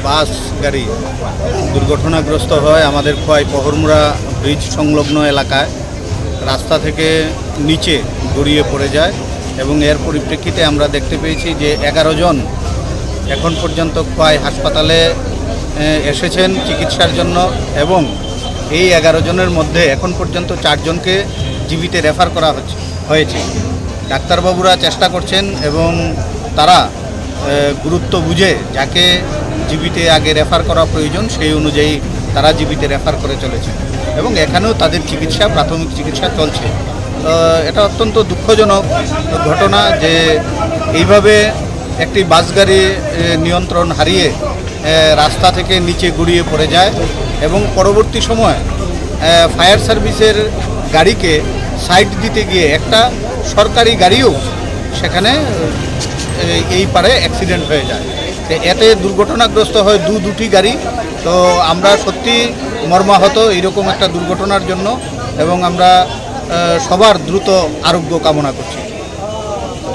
বাস গাড়ি দুর্ঘটনাগ্রস্ত হয় আমাদের খোয়াই পহরমুড়া ব্রিজ সংলগ্ন এলাকায়। রাস্তা থেকে নিচে গড়িয়ে পড়ে যায় এবং এর পরিপ্রেক্ষিতে আমরা দেখতে পেয়েছি যে 11 জন এখন পর্যন্ত খোয়াই হাসপাতালে এসেছেন চিকিৎসার জন্য এবং এই 11 জনের মধ্যে এখন পর্যন্ত 4 জনকে জীবিতে রেফার করা হয়েছে। ডাক্তারবাবুরা চেষ্টা করছেন এবং তারা গুরুত্ব বুঝে যাকে জীবিতে আগে রেফার করা প্রয়োজন সেই অনুযায়ী তারা জীবিতে রেফার করে চলেছে এবং এখানেও তাদের চিকিৎসা প্রাথমিক চিকিৎসা চলছে। এটা অত্যন্ত দুঃখজনক ঘটনা যে এইভাবে একটি বাস গাড়ি নিয়ন্ত্রণ হারিয়ে রাস্তা থেকে নিচে গড়িয়ে পড়ে যায় এবং পরবর্তী সময় ফায়ার সার্ভিসের গাড়িকে সাইড দিতে গিয়ে একটা সরকারি গাড়িও সেখানে এই পারে অ্যাক্সিডেন্ট হয়ে যায়। এতে দুর্ঘটনাগ্রস্ত হয় দুটি গাড়ি। তো আমরা সত্যি মর্মাহত এইরকম একটা দুর্ঘটনার জন্য এবং আমরা সবার দ্রুত আরোগ্য কামনা করছি।